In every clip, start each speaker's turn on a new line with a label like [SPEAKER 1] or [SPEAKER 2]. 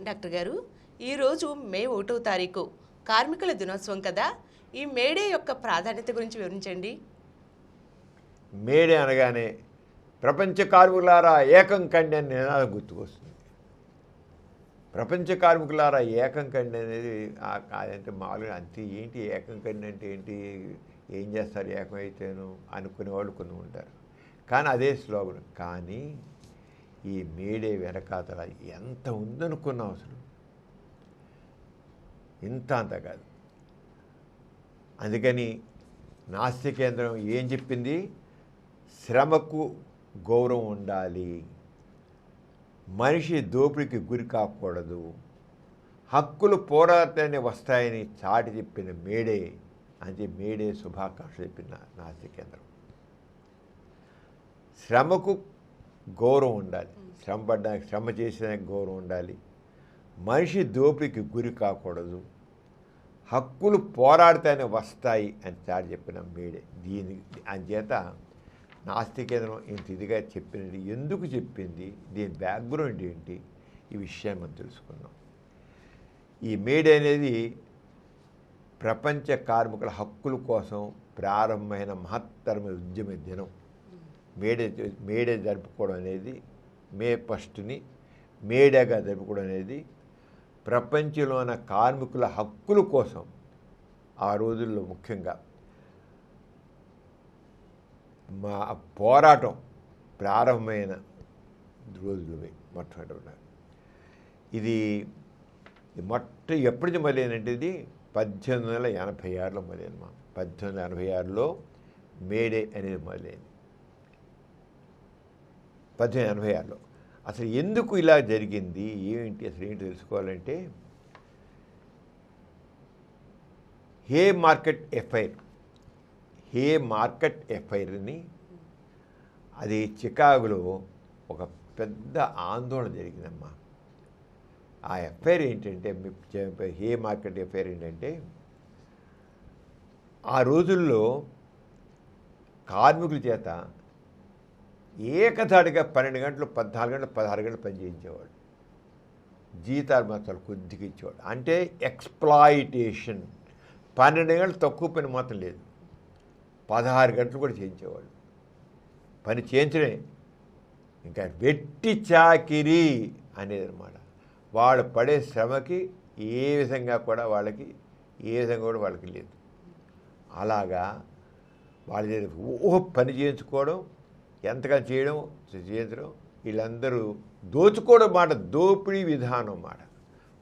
[SPEAKER 1] Doctor గారు, ఈరోజు మే 1వ తారీఖు కార్మికుల దినోత్సవం కదా. ఈ మేడే యొక్క ప్రాధాన్యత గురించి వివరించండి.
[SPEAKER 2] మేడే అనగానే ప్రపంచ కార్మికులారా ఏకం కండి అని నినాదం గుర్తుకొస్తుంది. ప్రపంచ కార్మికులారా ఏకం కండి అనేది అదంటే మామూలుగా అంతే. ఏంటి ఏకం కండి అంటే ఏంటి, ఏం చేస్తారు ఏకమైతేను అనుకునే వాళ్ళు కొన్ని ఉంటారు. కానీ అదే స్లోగన్. కానీ ఈ మేడే వెనకాతల ఎంత ఉందనుకున్నాం అసలు, ఇంత అంత కాదు. అందుకని నాస్తి కేంద్రం ఏం చెప్పింది, శ్రమకు గౌరవం ఉండాలి, మనిషి దోపిడికి గురి కాకూడదు, హక్కులు పోరాటాన్ని వస్తాయని చాటి చెప్పిన మేడే అంటే మేడే శుభాకాంక్షలు చెప్పిన నాస్తి కేంద్రం. శ్రమకు గౌరవం ఉండాలి, శ్రమ చేసిన గౌరవం ఉండాలి, మనిషి దోపిడికి గురి కాకూడదు, హక్కులు పోరాడితేనే వస్తాయి అని చాటి చెప్పిన మేడే. దీని అంచేత నాస్తి కేంద్రం ఇంత ఇదిగా చెప్పినది ఎందుకు చెప్పింది, దీని బ్యాక్గ్రౌండ్ ఏంటి, ఈ విషయాన్ని మనం తెలుసుకున్నాం. ఈ మేడే అనేది ప్రపంచ కార్మికుల హక్కుల కోసం ప్రారంభమైన మహత్తరమైన ఉద్యమ దినం. మేడే జరుపుకోవడం అనేది మే 1ని మేడేగా జరుపుకోవడం అనేది ప్రపంచంలో ఉన్న కార్మికుల హక్కుల కోసం ఆ రోజుల్లో ముఖ్యంగా మా పోరాటం ప్రారంభమైన రోజులు మొట్టమొదటి. ఇది ఎప్పటిది మొదలైనంటే ఇది 1886లో మొదలైంది. 1886లో మేడే అనేది మొదలైంది. 1886లో అసలు ఎందుకు ఇలా జరిగింది, అసలు ఏంటి తెలుసుకోవాలంటే, హే మార్కెట్ ఎఫైర్ని అది చికాగోలో ఒక పెద్ద ఆందోళన జరిగిందమ్మా. ఆ ఎఫ్ఐఆర్ ఏంటంటే, హే మార్కెట్ ఎఫ్ఐఆర్ ఏంటంటే, ఆ రోజుల్లో కార్మికుల చేత ఏకధాటిగా 12 గంటలు, 14 గంటలు, 16 గంటలు పనిచేయించేవాడు. జీతాలు మాత్రం కొద్దిగా ఇచ్చేవాడు. అంటే ఎక్స్ప్లాయిటేషన్. 12 గంటలు తక్కువ పని మాత్రం లేదు, 16 గంటలు కూడా చేయించేవాడు. పని చేయించడే ఇంకా వెట్టి చాకిరీ అనేది అనమాట. వాళ్ళు పడే శ్రమకి ఏ విధంగా కూడా వాళ్ళకి లేదు. అలాగా వాళ్ళ పని చేయించుకోవడం, ఎంతగా చేయించడం, వీళ్ళందరూ దోచుకోవడం మాట, దోపిడీ విధానం మాట.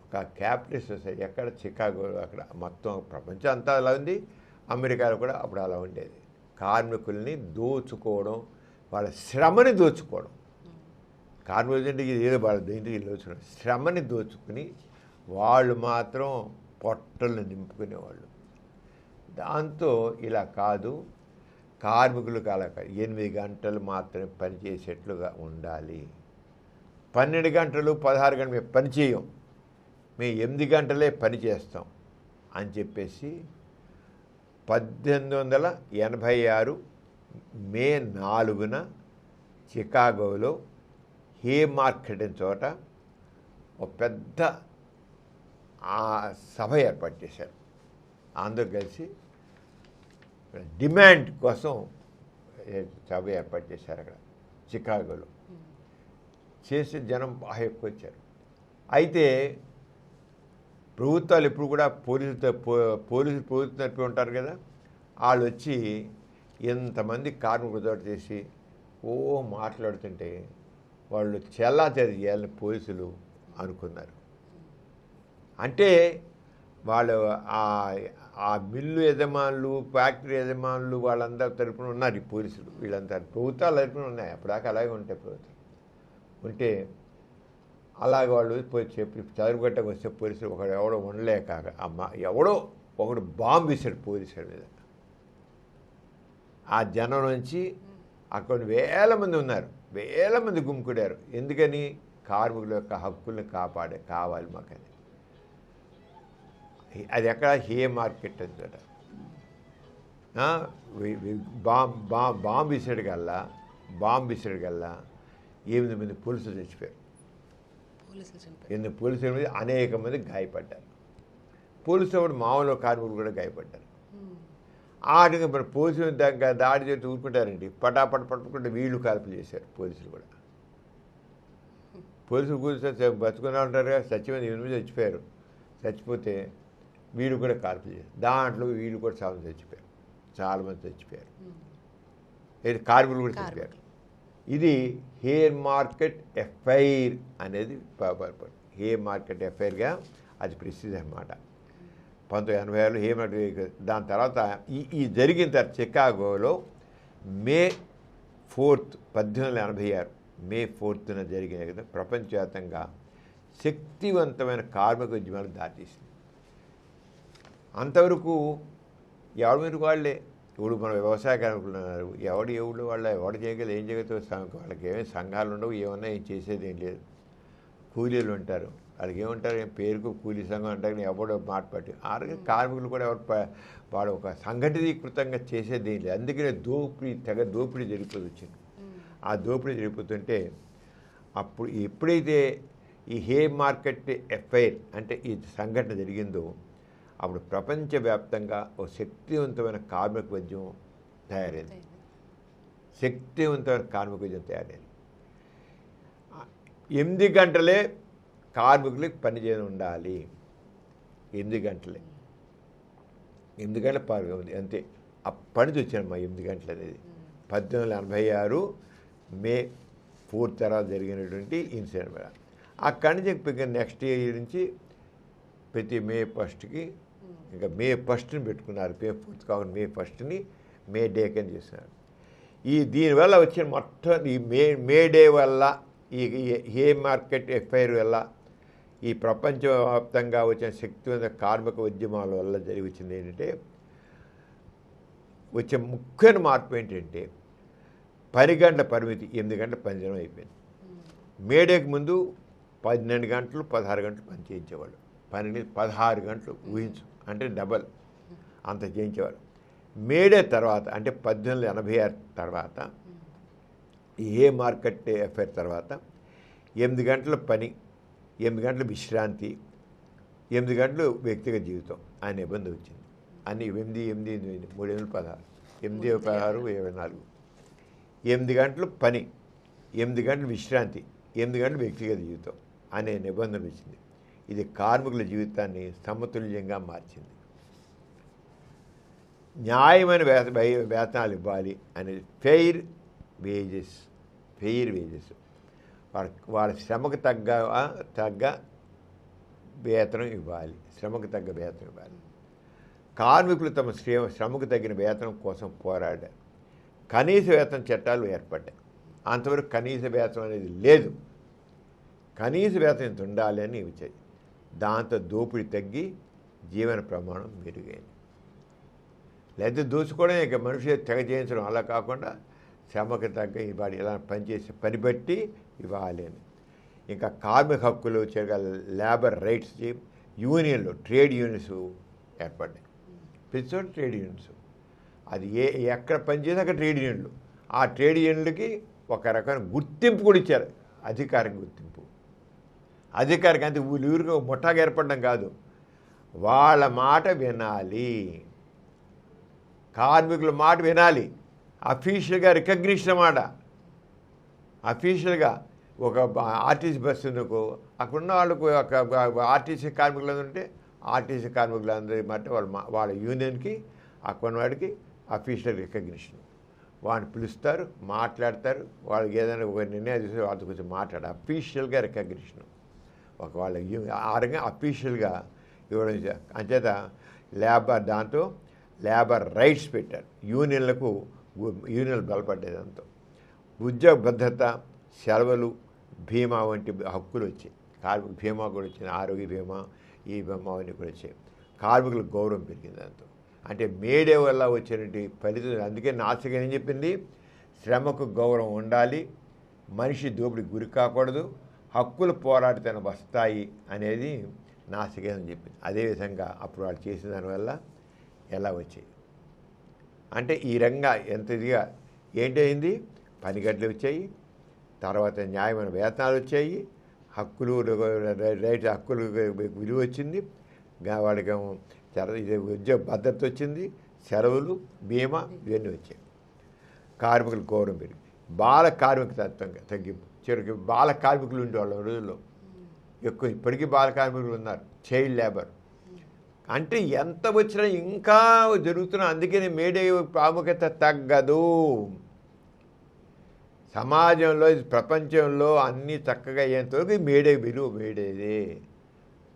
[SPEAKER 2] ఒక క్యాపిటలిస్ట్ సొసైటీ ఎక్కడ చికాగో, అక్కడ మొత్తం ప్రపంచం అంతా అలా ఉంది, అమెరికాలో కూడా అప్పుడు అలా ఉండేది. కార్మికుల్ని దోచుకోవడం, వాళ్ళ శ్రమని దోచుకోవడం. కార్మికులు ఏదో వాళ్ళ దేంట్లో దోచుకోవడం, శ్రమని దోచుకుని వాళ్ళు మాత్రం పొట్టలను నింపుకునేవాళ్ళు. దాంతో ఇలా కాదు, కార్మికులకు అలా 8 గంటలు మాత్రమే పనిచేసేట్లుగా ఉండాలి. 12 గంటలు 16 గంటలు మేము పని చేయం, మేము 8 గంటలే పని చేస్తాం అని చెప్పేసి 1886 మే 4న చికాగోలో హే మార్కెట్ అనే చోట ఒక పెద్ద సభ ఏర్పాటు చేశారు. అందరూ కలిసి డిమాండ్ కోసం సభ ఏర్పాటు చేశారు అక్కడ చికాగోలో. చేసి జనం బాగా ఎక్కువ వచ్చారు. అయితే ప్రభుత్వాలు ఎప్పుడు కూడా పోలీసులు ప్రభుత్వం తప్పి ఉంటారు కదా, వాళ్ళు వచ్చి ఎంతమంది కార్మికులతో చేసి మాట్లాడుతుంటే వాళ్ళు చెల్లాచెదరు చేయాలని పోలీసులు అనుకున్నారు. అంటే వాళ్ళు ఆ మిల్లు యజమానులు, ఫ్యాక్టరీ యజమానులు వాళ్ళందరి తరపున ఉన్నారు ఈ పోలీసులు. వీళ్ళంతా ప్రభుత్వాల తరపున ఉన్నాయి, అప్పుడాక అలాగే ఉంటాయి ప్రభుత్వం ఉంటే. అలాగే వాళ్ళు పోయి చెప్పి చదువుగట్టకు వస్తే పోలీసులు ఎవడో ఉండలేక ఒకడు బాంబు వేశాడు పోలీసుల మీద. ఆ జనం నుంచి అక్కడ వేల మంది ఉన్నారు, వేల మంది గుమ్ముకుడారు. ఎందుకని, కార్మికుల యొక్క హక్కుల్ని కావాలి మాకని. అది ఎక్కడ, హే మార్కెట్ అంతట బాంబు వేసాడు కల్లా 8 మంది పోలీసులు చచ్చిపోయారు.
[SPEAKER 1] పోలీసులు చనిపోయారు.
[SPEAKER 2] ఎందుకు పోలీసుల మీద అనేక మంది గాయపడ్డారు. పోలీసులు మామూలు కార్మికులు కూడా గాయపడ్డారు. ఆటగా మరి పోలీసులు దాడి చేసి ఊరుకుంటారండి. పటాపట పట్టుకుంటే వీళ్ళు కాల్పులు చేశారు పోలీసులు కూడా. పోలీసులు కూర్చొని బతుకున్నా ఉంటారు కదా, సత్యమైన ఎనిమిది చచ్చిపోయారు. చచ్చిపోతే వీళ్ళు కూడా కాల్పులు చేశారు. దాంట్లో వీళ్ళు కూడా చాలా చచ్చిపోయారు, చాలామంది చచ్చిపోయారు. ఇది కార్మికులు కూడా చచ్చిపోయారు. ఇది హేర్ మార్కెట్ ఎఫ్ఐఆర్ అనేది హేర్ మార్కెట్ ఎఫ్ఐఆర్గా అది ప్రసిద్ధి అన్నమాట. 1986లో హేర్ మార్కెట్. దాని తర్వాత ఈ జరిగిన తర్వాత చికాగోలో మే 4, 1886 మే 4న జరిగిన కదా ప్రపంచవ్యాప్తంగా శక్తివంతమైన కార్మిక ఉద్యమాలు దారితీసింది. అంతవరకు ఎవరి మీద వాళ్ళే. ఇప్పుడు మన వ్యవసాయ కార్మికులు ఉన్నారు, ఎవడు వాళ్ళ ఎవడు చేయగలరు, ఏం చేయగలుగుతారు. వాళ్ళకి ఏమేమి సంఘాలు ఉండవు, ఏమన్నా ఏం చేసేది ఏం లేదు. కూలీలు ఉంటారు, వాళ్ళకి ఏమంటారు, ఏం పేరుకు కూలీ సంఘం అంటారు, ఎవడో మాట పట్టి. ఆరోగ్య కార్మికులు కూడా వాడు ఒక సంఘటితీకృతంగా చేసేది ఏం లేదు. అందుకనే దోపిడీ జరిగిపోతూ వచ్చింది. ఆ దోపిడీ జరిగిపోతుంటే అప్పుడు ఎప్పుడైతే ఈ హేర్ మార్కెట్ ఎఫ్ఐఆర్ అంటే ఈ సంఘటన జరిగిందో అప్పుడు ప్రపంచవ్యాప్తంగా ఓ శక్తివంతమైన కార్మిక ఉద్యమం తయారైంది. శక్తివంతమైన కార్మిక ఉద్యమం తయారైంది. 8 గంటలే కార్మికులకు పని చేయడం ఉండాలి. 8 గంటలే, 8 గంటల పని ఉంది అంతే. అప్పటి నుంచి వచ్చానమ్మా 8 గంటలు అనేది. 1886 మే 4 తర్వాత జరిగినటువంటి ఇన్సిడెంట్. అక్కడి నుంచి నెక్స్ట్ ఇయర్ నుంచి ప్రతి మే 1కి ఇంకా మే 1ని పెట్టుకున్నారు. మే 4 కాకుండా మే 1ని మే డే కింద చేస్తున్నారు. దీనివల్ల వచ్చిన మొత్తం ఈ మే డే వల్ల ఈ హేర్ మార్కెట్ ఎఫ్ఐఆర్ వల్ల ఈ ప్రపంచవ్యాప్తంగా వచ్చిన శక్తివంత కార్మిక ఉద్యమాల వల్ల జరిగి వచ్చింది ఏంటంటే, వచ్చే ముఖ్యమైన మార్పు ఏంటంటే 10 గంటల పరిమితి 8 గంటల పనిదినం అయిపోయింది. మేడేకి ముందు 12 గంటలు 16 గంటలు పని చేయించేవాళ్ళు. 16 గంటలు ఊహించు, అంటే డబల్ అంత చేయించేవారు. మేడే తర్వాత అంటే 1886 తర్వాత ఈ హేర్ మార్కెట్ ఎఫ్ఐఆర్ తర్వాత 8 గంటల పని, 8 గంటల విశ్రాంతి, 8 గంటలు వ్యక్తిగత జీవితం అనే నిబంధన వచ్చింది. అన్ని 8, 8, 8, 3, 16, 8, 16, 24. 8 గంటలు పని, 8 గంటలు విశ్రాంతి, 8 గంటలు వ్యక్తిగత జీవితం అనే నిబంధన వచ్చింది. ఇది కార్మికుల జీవితాన్ని సమతుల్యంగా మార్చింది. న్యాయమైన వేతనాలు ఇవ్వాలి అనేది ఫెయిర్ వేజెస్. వాళ్ళ శ్రమకు తగ్గ వేతనం ఇవ్వాలి. కార్మికులు తమ శ్రమకు తగిన వేతనం కోసం పోరాడారు. కనీస వేతన చట్టాలు ఏర్పడ్డాయి. అంతవరకు కనీస వేతనం అనేది లేదు. కనీస వేతనం ఇంత ఉండాలి అని వచ్చాయి. దాంతో దోపిడీ తగ్గి జీవన ప్రమాణం మెరుగైంది. లేకపోతే దోచుకోవడం ఇక మనిషి తెగ చేయించడం అలా కాకుండా శ్రమకు తగ్గ ఇవాడు ఎలా పనిచేసి పని బట్టి ఇవ్వాలి అని. ఇంకా కార్మిక హక్కులు వచ్చాక లేబర్ రైట్స్ యూనియన్లు, ట్రేడ్ యూనియన్స్ ఏర్పడ్డాయి. ప్రతి చోట ట్రేడ్ యూనియన్స్. అది ఎక్కడ పనిచేసి అక్కడ ట్రేడ్ యూనియన్లు. ఆ ట్రేడ్ యూనియన్లకి ఒక రకమైన గుర్తింపు కూడా ఇచ్చారు, అధికారిక గుర్తింపు. అధికారిక అంటే ఊరికి ముఠాగా ఏర్పడడం కాదు, వాళ్ళ మాట వినాలి, కార్మికుల మాట వినాలి. అఫీషియల్గా రికగ్నిషన్ అన్నమాట. అఫీషియల్గా ఒక ఆర్టీసీ బస్సు ఉందనుకో, అక్కడున్న వాళ్ళకు ఒక ఆర్టీసీ కార్మికులు ఉంటే ఆర్టీసీ కార్మికులందరి మాట వాళ్ళ యూనియన్కి అక్కడ వాడికి అఫీషియల్ రికగ్నిషన్. వాళ్ళని పిలుస్తారు, మాట్లాడతారు. వాళ్ళకి ఏదైనా ఒక నిర్ణయం చేసి వాళ్ళతో కొంచెం మాట్లాడారు. అఫీషియల్గా రికగ్నిషన్ ఒక వాళ్ళ ఆ రకంగా అఫీషియల్గా ఇవ్వడం. అంచేత దాంతో లేబర్ రైట్స్ పెట్టారు. యూనియన్లు బలపడ్డాయి. దాంతో ఉద్యోగ భద్రత, సెలవులు, బీమా వంటి హక్కులు వచ్చాయి. కార్మిక బీమా కూడా వచ్చింది, ఆరోగ్య బీమా, ఈ బీమా అవన్నీ కూడా వచ్చాయి. కార్మికులకు గౌరవం పెరిగింది దాంతో. అంటే మేడే వల్ల వచ్చినటువంటి ఫలితం. అందుకే నాసిక ఏం చెప్పింది, శ్రమకు గౌరవం ఉండాలి, మనిషి దోపిడికి గురి కాకూడదు, హక్కులు పోరాడితేనే వస్తాయి అనేది నాసిక అని చెప్పింది. అదేవిధంగా అప్పుడు వాళ్ళు చేసిన దానివల్ల ఎలా వచ్చాయి అంటే ఈ రంగా ఎంత ఇదిగా ఏంటైంది, పని గంటలు వచ్చాయి, తర్వాత న్యాయమైన వేతనాలు వచ్చాయి, హక్కులు రైట్ హక్కులు విలువ వచ్చింది, వాళ్ళకి ఉద్యోగ భద్రత వచ్చింది, సెలవులు, బీమా ఇవన్నీ వచ్చాయి. కార్మికుల గౌరవం పెరిగి బాల కార్మిక తత్వంగా తగ్గింపు. చివరికి బాల కార్మికులు ఉండేవాళ్ళు రోజుల్లో ఎక్కువ, ఇప్పటికీ బాల కార్మికులు ఉన్నారు, చైల్డ్ లేబర్. అంటే ఎంత వచ్చినా ఇంకా జరుగుతున్నా. అందుకని మేడే ప్రాముఖ్యత తగ్గదు. సమాజంలో ప్రపంచంలో అన్నీ చక్కగా అయ్యేంతవరకు మేడే విలువ మేడేదే.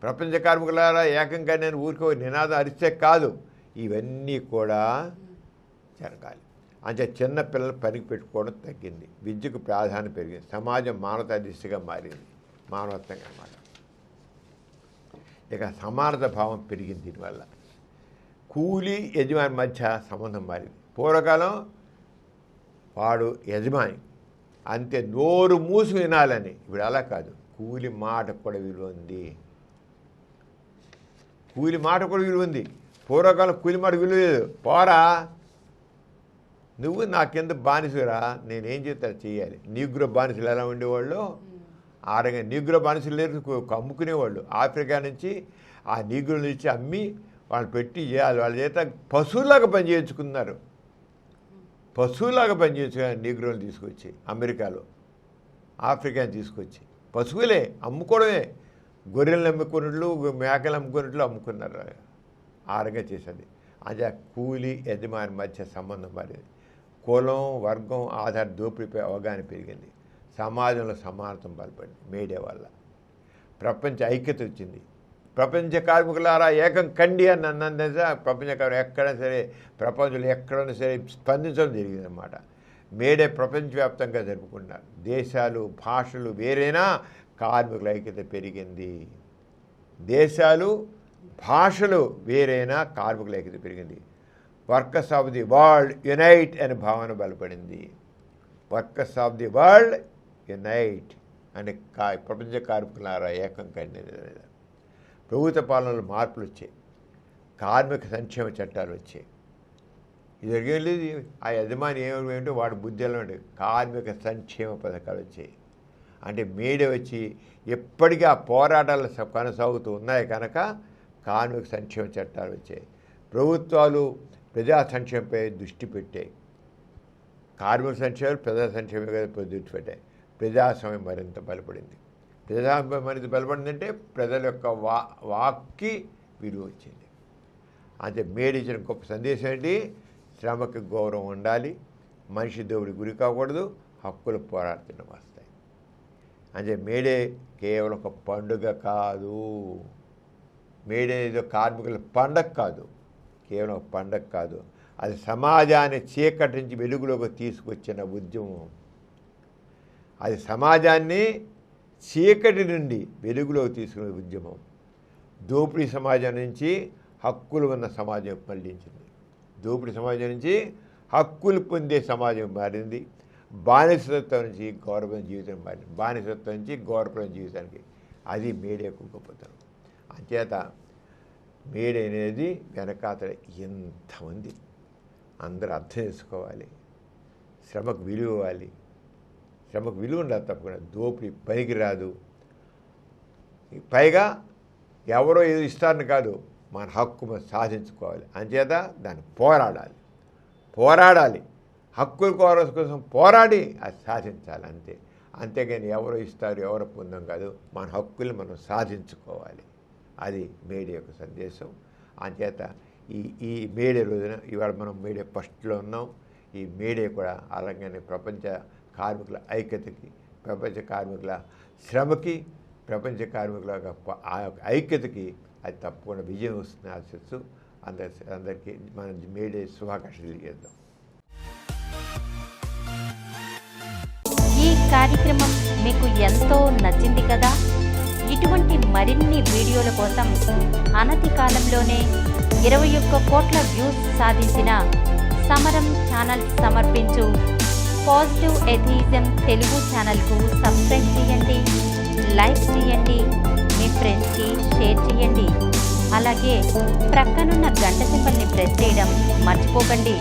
[SPEAKER 2] ప్రపంచ కార్మికులారా ఏకంగా నేను ఊరికో నినాదం అరిస్తే కాదు, ఇవన్నీ కూడా జరగాలి. అంటే చిన్న పిల్లలు పనికి పెట్టుకోవడం తగ్గింది, విద్యకు ప్రాధాన్యం పెరిగింది, సమాజం మానవతా దిశగా మారింది, మానవత్వంగా అన్నమాట. ఇక సమానత భావం పెరిగింది. దీనివల్ల కూలీ యజమాని మధ్య సంబంధం మారింది. పూర్వకాలం వాడు యజమాని అంతే, నోరు మూసి వినాలని. ఇప్పుడు అలా కాదు, కూలి మాట కూడా విలువ ఉంది. కూలి మాట కూడా విలువ ఉంది. పూర్వకాలం కూలి మాట విలువ లేదు. పోరా నువ్వు నా కింద బానిసరా, నేనేం చేస్తాను చేయాలి. నీగ్రో బానిసలు ఎలా ఉండేవాళ్ళు, ఆ రకంగా నీగ్రో బానిసలు లేరు, అమ్ముకునేవాళ్ళు. ఆఫ్రికా నుంచి ఆ నీగ్రోల నుంచి అమ్మి వాళ్ళు పెట్టి చేయాలి. వాళ్ళ చేత పశువులాగా పనిచేయించుకున్నారు. పశువులాగా పనిచేయించుకున్నారు నీగ్రోలు తీసుకొచ్చి అమెరికాలో, ఆఫ్రికాని తీసుకొచ్చి. పశువులే అమ్ముకోవడమే. గొర్రెలను అమ్ముకున్నట్లు, మేకలు అమ్ముకున్నట్లు అమ్ముకున్నారు. ఆ రకంగా చేసేది. అదే కూలి యజమాని మధ్య సంబంధం మారింది. కులం, వర్గం ఆధార దోపిడీపై అవగాహన పెరిగింది. సమాజంలో సమానత్వం బలపడింది మేడే వల్ల. ప్రపంచ ఐక్యత వచ్చింది. ప్రపంచ కార్మికులారా ఏకం కండి అని అన్నంత ప్రపంచ కార్మికులు ఎక్కడైనా సరే, ప్రపంచంలో ఎక్కడైనా సరే స్పందించడం జరిగిందన్నమాట. మేడే ప్రపంచవ్యాప్తంగా జరుపుకున్నారు. దేశాలు, భాషలు వేరైనా కార్మికుల ఐక్యత పెరిగింది. దేశాలు, భాషలు వేరైనా కార్మికుల ఐక్యత పెరిగింది. Workers of the world unite అనే భావన బలపడింది. Workers of the world unite అనే ప్రపంచ కార్మికులారా ఏకం కండి. ప్రభుత్వ పాలనలో మార్పులు వచ్చాయి. కార్మిక సంక్షేమ చట్టాలు వచ్చాయి. ఇది జరిగేది ఆ యజమాని ఏమిటో వాడి బుద్ధిలో ఉండే కార్మిక సంక్షేమ పథకాలు వచ్చాయి. అంటే మేడే వచ్చి ఎప్పటికీ ఆ పోరాటాలు కొనసాగుతూ ఉన్నాయి కనుక కార్మిక సంక్షేమ చట్టాలు వచ్చాయి. ప్రభుత్వాలు ప్రజా సంక్షేమంపై దృష్టి పెట్టాయి. కార్మిక సంక్షేమం ప్రజా సంక్షేమం దృష్టి పెట్టాయి. ప్రజాస్వామ్యం మరింత బలపడింది. ప్రజాస్వామ్యం మరింత బలపడిందంటే ప్రజల యొక్క వాక్కి విలువ వచ్చింది. అంటే మేడే ఇచ్చిన గొప్ప సందేశం ఏంటి? శ్రమకి గౌరవం ఉండాలి, మనిషి దోపిడి గురి కాకూడదు, హక్కులు పోరాడుతూనే వస్తాయి. అంటే మేడే కేవలం ఒక పండుగ కాదు. మేడే ఏదో కార్మికుల పండగ కాదు, కేవలం ఒక పండగ కాదు. అది సమాజాన్ని చీకటి నుంచి వెలుగులోకి తీసుకొచ్చిన ఉద్యమం. అది సమాజాన్ని చీకటి నుండి వెలుగులోకి తీసుకునే ఉద్యమం. దోపిడీ సమాజం నుంచి హక్కులు ఉన్న సమాజం మళ్ళించింది. దోపిడీ సమాజం నుంచి హక్కులు పొందే సమాజం మారింది. బానిసత్వం నుంచి గౌరవ జీవితం మారింది. బానిసత్వం నుంచి గౌరవ జీవితానికి అది మేడేకు గొప్పతనం. అంచేత మేడే అనేది వెనకాతల ఎంతమంది అందరూ అర్థం చేసుకోవాలి. శ్రమకు విలువ ఇవ్వాలి. శ్రమకు విలువ ఉండాలి తప్పకుండా. దోపిడీ పనికి రాదు. పైగా ఎవరో ఏదో ఇస్తారని కాదు, మన హక్కు మనం సాధించుకోవాలి. అంచేత దాన్ని పోరాడాలి. హక్కుల కోసం పోరాడి అది సాధించాలి అంతే. అంతేగాని ఎవరో ఇస్తారు ఎవరో పొందాం కాదు, మన హక్కులు మనం సాధించుకోవాలి. అది మేడే యొక్క సందేశం. అంచేత ఈ మేడే రోజున ఇవాళ మనం మేడే ఫస్ట్లో ఉన్నాం. ఈ మేడే కూడా అలాగనే ప్రపంచ కార్మికుల ఐక్యతకి, ప్రపంచ కార్మికుల శ్రమకి, ప్రపంచ కార్మికుల ఆ యొక్క ఐక్యతకి అది తప్పకుండా విజయం వస్తుంది ఆశిస్తూ అందరికీ మన మేడే శుభాకాంక్షలు తెలియజేద్దాం.
[SPEAKER 3] ఈ కార్యక్రమం మీకు ఎంతో నచ్చింది కదా. ఇటువంటి మరిన్ని వీడియోల కోసం అనతి కాలంలోనే 21 కోట్ల వ్యూస్ సాధించిన సమరం ఛానల్ సమర్పించు పాజిటివ్ ఎథియిజం తెలుగు ఛానల్కు సబ్స్క్రైబ్ చేయండి, లైక్ చేయండి, మీ ఫ్రెండ్స్కి షేర్ చేయండి. అలాగే ప్రక్కనున్న గంట సింబల్ని ప్రెస్ చేయడం మర్చిపోకండి.